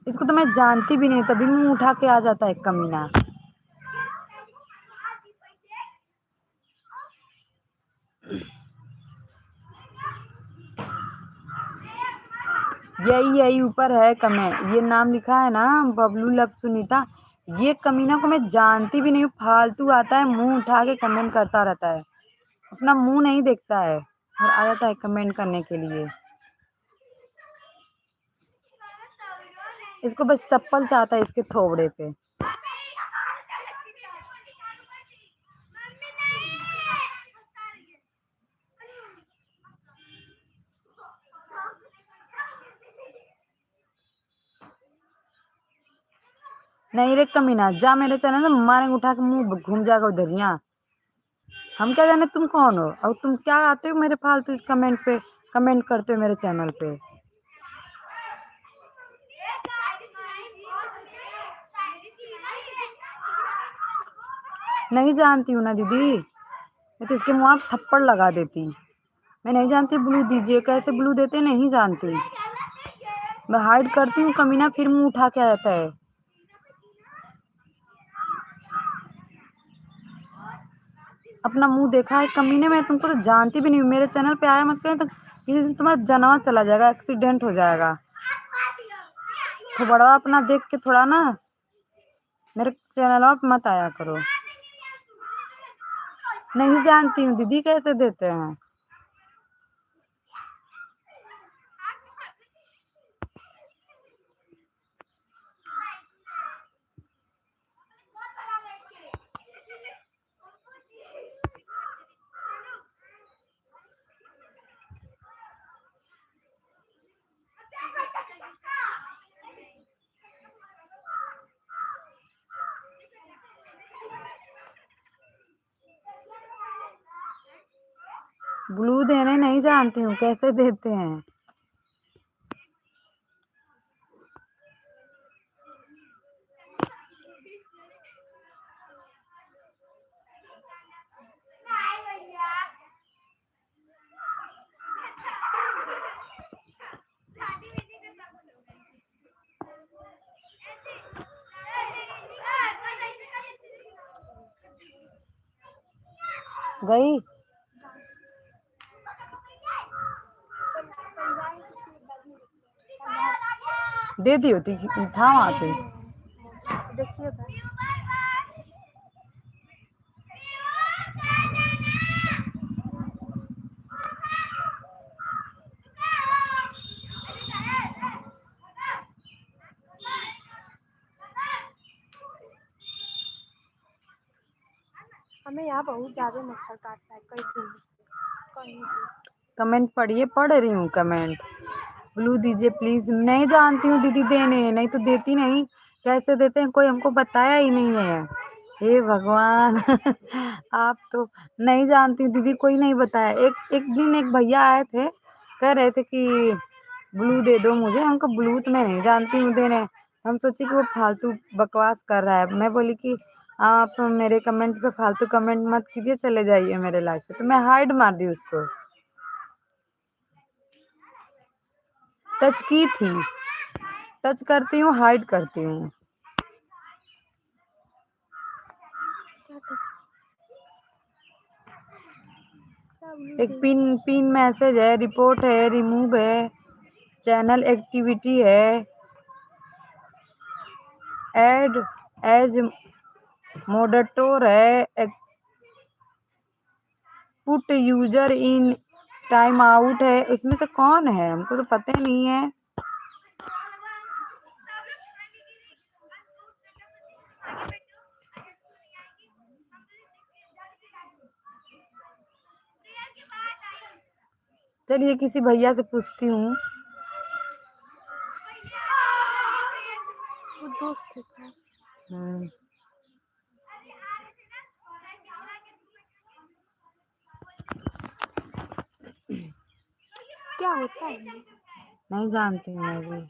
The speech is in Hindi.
इसको तो मैं जानती भी नहीं, तभी मुंह उठा के आ जाता है कमीना। यही ऊपर है कमेंट, ये नाम लिखा है ना, बबलू लव सुनीता। ये कमीना को मैं जानती भी नहीं हूँ, फालतू आता है मुंह उठा के कमेंट करता रहता है, अपना मुंह नहीं देखता है और आ जाता है कमेंट करने के लिए। इसको बस चप्पल चाहता है इसके थोबड़े पे। नहीं रे कमीना, जा मेरे चैनल से मारेंगे उठा के, मुंह घूम जाएगा उधर। यहाँ हम क्या जाने तुम कौन हो और तुम क्या आते हो मेरे फालतू कमेंट पे, कमेंट करते हो मेरे चैनल पे। नहीं जानती हूँ ना दीदी, मैं तो इसके मुँह थप्पड़ लगा देती। मैं नहीं जानती ब्लू दीजिए, कैसे ब्लू देते नहीं जानती। मैं हाइड करती हूँ कमीना, फिर मुंह उठा के आ जाता है। अपना मुंह देखा है कमीने, मैं तुमको तो जानती भी नहीं हूँ, मेरे चैनल पे आया मत करें तो किसी दिन तुम्हारा जानवर चला जाएगा, एक्सीडेंट हो जाएगा। तो बड़ा अपना देख के थोड़ा ना मेरे चैनल पे मत आया करो। नहीं जानती हूँ दीदी कैसे देते हैं। ब्लू देने नहीं जानती हूँ, कैसे देते हैं। गई दे दी होती, था वहां पे। देखिए हमें यहाँ बहुत ज्यादा मच्छर काटता है कई दिन कहीं कमेंट पढ़िए, पढ़ रही हूँ कमेंट। ब्लू दीजिए प्लीज, नहीं जानती हूँ दीदी देने, नहीं तो देती नहीं। कैसे देते हैं कोई हमको बताया ही नहीं है। हे भगवान आप तो नहीं जानती हूँ दीदी, कोई नहीं बताया। एक एक दिन एक भैया आए थे, कह रहे थे कि ब्लू दे दो मुझे, हमको ब्लू तो मैं नहीं जानती हूँ देने। हम सोचे कि वो फालतू बकवास कर रहा है। मैं बोली कि आप मेरे कमेंट पे फालतू कमेंट मत कीजिए, चले जाइए मेरे लाइफ से। तो मैं हाइड मार दी उसको। टच की थी, टच करती हूँ हाइड करती हूँ। एक पिन पिन मैसेज है, रिपोर्ट है, रिमूव है, चैनल एक्टिविटी है, ऐड एज मॉडरेटर है, put user in time out है। इसमें से कौन है हमको तो पता ही नहीं है। चलिए किसी भैया से पूछती हूँ। क्या होता है नहीं जानती हूँ मैं भी।